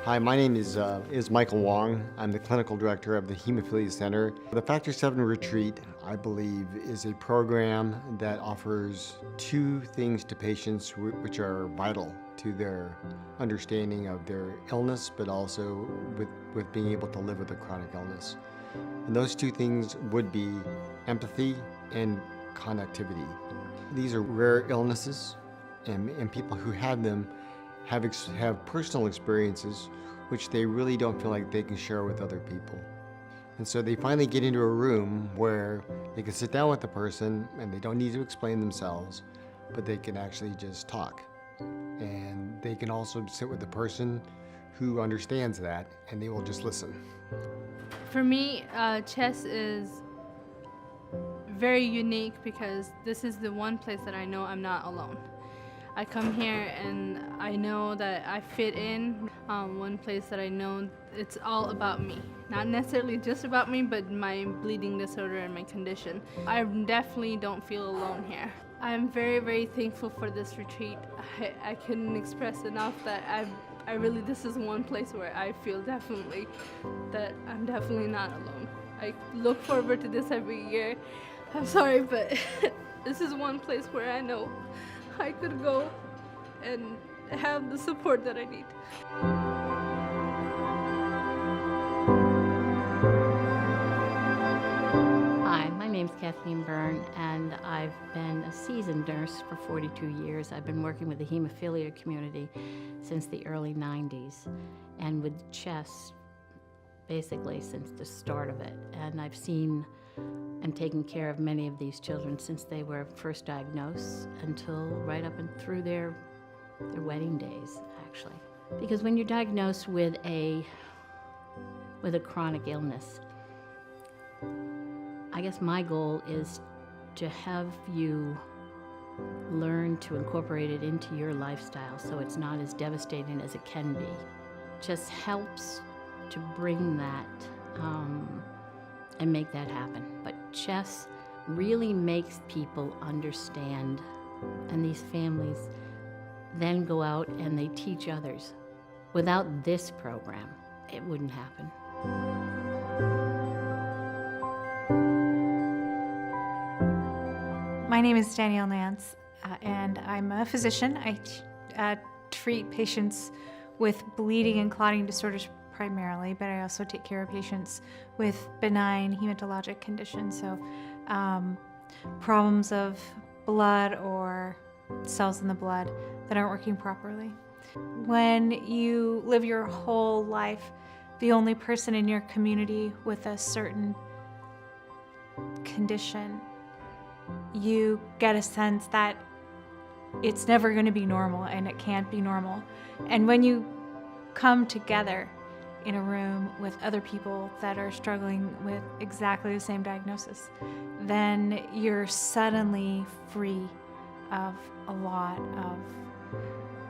Hi, my name is Michael Wong. I'm the clinical director of the Hemophilia Center. The Factor 7 Retreat, I believe, is a program that offers two things to patients which are vital to their understanding of their illness, but also with being able to live with a chronic illness. And those two things would be empathy and connectivity. These are rare illnesses, and people who have them have personal experiences which they really don't feel like they can share with other people. And so they finally get into a room where they can sit down with the person and they don't need to explain themselves, but they can actually just talk. And they can also sit with the person who understands that, and they will just listen. For me, chess is very unique because this is the one place that I know I'm not alone. I come here and I know that I fit in. One place that I know it's all about me. Not necessarily just about me, but my bleeding disorder and my condition. I definitely don't feel alone here. I'm very, very thankful for this retreat. I couldn't express enough that this is one place where I feel definitely that I'm definitely not alone. I look forward to this every year. I'm sorry, but this is one place where I know I could go and have the support that I need. Hi, my name's Kathleen Byrne, and I've been a seasoned nurse for 42 years. I've been working with the hemophilia community since the early 90s, and with chess basically since the start of it. And I've seen and taken care of many of these children since they were first diagnosed until right up and through their wedding days, actually. Because when you're diagnosed with a chronic illness, I guess my goal is to have you learn to incorporate it into your lifestyle so it's not as devastating as it can be. Just helps to bring that and make that happen. But chess really makes people understand, and these families then go out and they teach others. Without this program, it wouldn't happen. My name is Danielle Nance, and I'm a physician. I treat patients with bleeding and clotting disorders primarily, but I also take care of patients with benign hematologic conditions, so problems of blood or cells in the blood that aren't working properly. When you live your whole life the only person in your community with a certain condition, you get a sense that it's never going to be normal and it can't be normal. And when you come together in a room with other people that are struggling with exactly the same diagnosis, then you're suddenly free of a lot of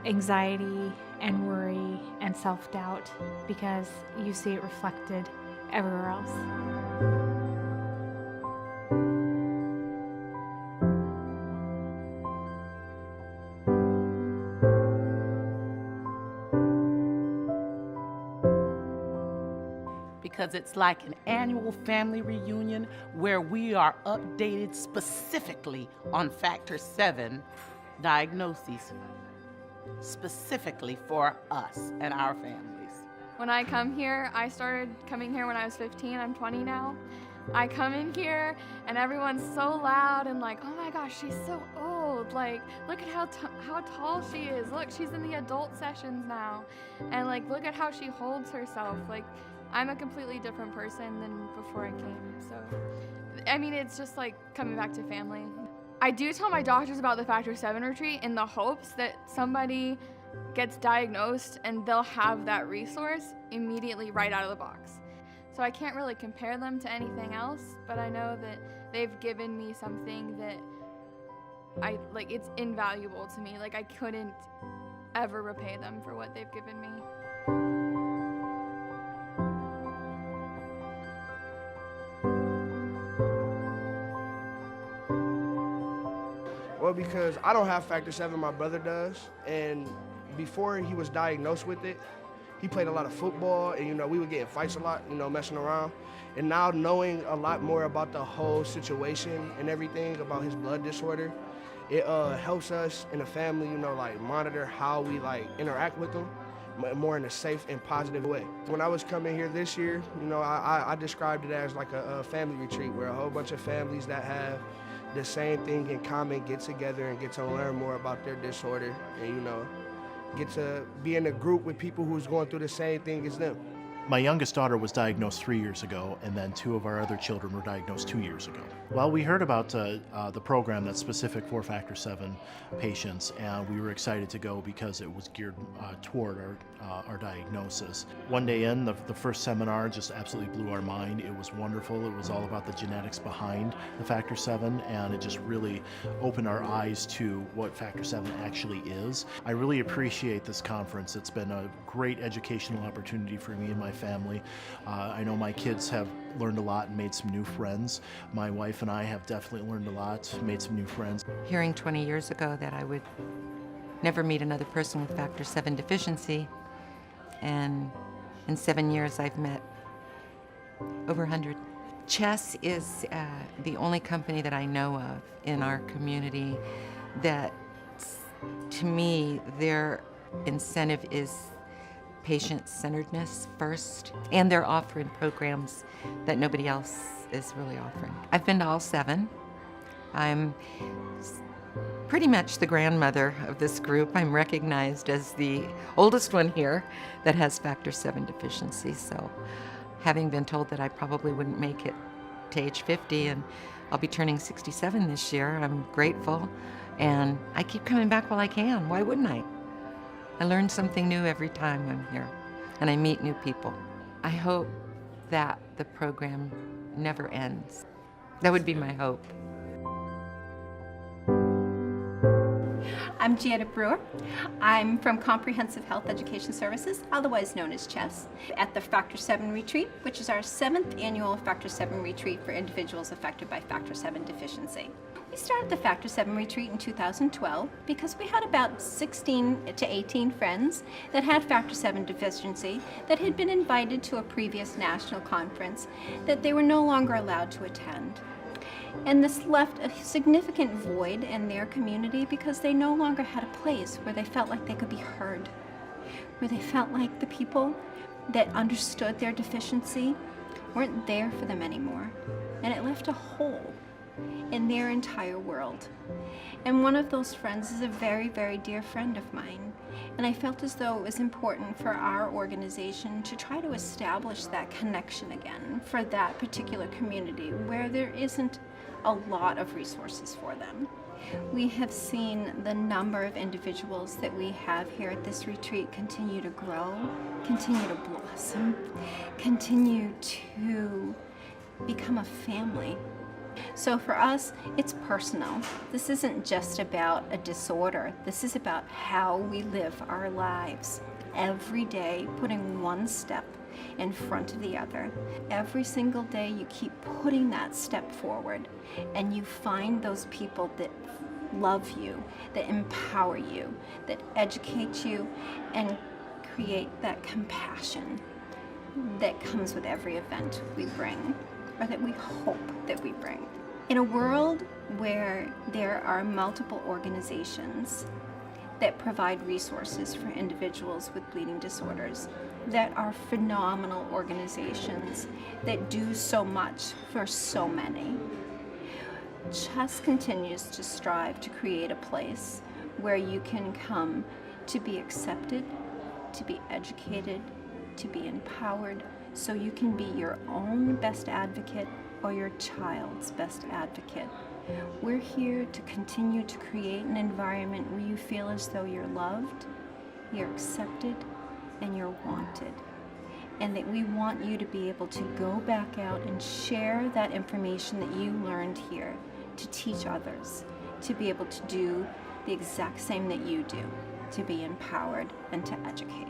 anxiety and worry and self-doubt because you see it reflected everywhere else. Because it's like an annual family reunion where we are updated specifically on Factor 7 diagnoses, specifically for us and our families. When I come here, I started coming here when I was 15, I'm 20 now. I come in here and everyone's so loud and like, oh my gosh, she's so old. Like, look at how tall she is. Look, she's in the adult sessions now. And like, look at how she holds herself. Like, I'm a completely different person than before I came. So, I mean, it's just like coming back to family. I do tell my doctors about the Factor 7 retreat in the hopes that somebody gets diagnosed and they'll have that resource immediately right out of the box. So I can't really compare them to anything else, but I know that they've given me something that it's invaluable to me. Like, I couldn't ever repay them for what they've given me. Well, because I don't have Factor 7, my brother does, and before he was diagnosed with it, he played a lot of football, and, you know, we would get in fights a lot, you know, messing around. And now knowing a lot more about the whole situation and everything about his blood disorder, it helps us in the family, you know, like monitor how we like interact with him more in a safe and positive way. When I was coming here this year, you know, I described it as like a family retreat where a whole bunch of families that have the same thing in common get together and get to learn more about their disorder and, you know, get to be in a group with people who's going through the same thing as them. My youngest daughter was diagnosed 3 years ago, and then 2 of our other children were diagnosed 2 years ago. Well, we heard about the program that's specific for Factor 7 patients, and we were excited to go because it was geared toward our diagnosis. One day in, the first seminar just absolutely blew our mind. It was wonderful. It was all about the genetics behind the Factor 7, and it just really opened our eyes to what Factor 7 actually is. I really appreciate this conference. It's been a great educational opportunity for me and my family. I know my kids have learned a lot and made some new friends. My wife and I have definitely learned a lot, made some new friends. Hearing 20 years ago that I would never meet another person with Factor 7 deficiency, and in 7 years I've met over 100. Chess is the only company that I know of in our community that, to me, their incentive is patient-centeredness first, and they're offering programs that nobody else is really offering. I've been to all 7. I'm pretty much the grandmother of this group. I'm recognized as the oldest one here that has Factor 7 deficiency, so having been told that I probably wouldn't make it to age 50, and I'll be turning 67 this year, I'm grateful, and I keep coming back while I can. Why wouldn't I? I learn something new every time I'm here, and I meet new people. I hope that the program never ends. That would be my hope. I'm Janet Brewer. I'm from Comprehensive Health Education Services, otherwise known as CHESS, at the Factor 7 Retreat, which is our 7th annual Factor 7 Retreat for individuals affected by Factor 7 deficiency. We started the Factor 7 Retreat in 2012 because we had about 16 to 18 friends that had Factor 7 deficiency that had been invited to a previous national conference that they were no longer allowed to attend. And this left a significant void in their community because they no longer had a place where they felt like they could be heard, where they felt like the people that understood their deficiency weren't there for them anymore. And it left a hole in their entire world. And one of those friends is a very, very dear friend of mine. And I felt as though it was important for our organization to try to establish that connection again for that particular community where there isn't a lot of resources for them. We have seen the number of individuals that we have here at this retreat continue to grow, continue to blossom, continue to become a family. So for us, it's personal. This isn't just about a disorder. This is about how we live our lives. Every day, putting one step in front of the other. Every single day, you keep putting that step forward, and you find those people that love you, that empower you, that educate you, and create that compassion that comes with every event we bring, or that we hope that we bring. In a world where there are multiple organizations that provide resources for individuals with bleeding disorders, that are phenomenal organizations that do so much for so many, CHESS continues to strive to create a place where you can come to be accepted, to be educated, to be empowered, so you can be your own best advocate or your child's best advocate. We're here to continue to create an environment where you feel as though you're loved, you're accepted, and you're wanted. And that we want you to be able to go back out and share that information that you learned here to teach others, to be able to do the exact same that you do, to be empowered and to educate.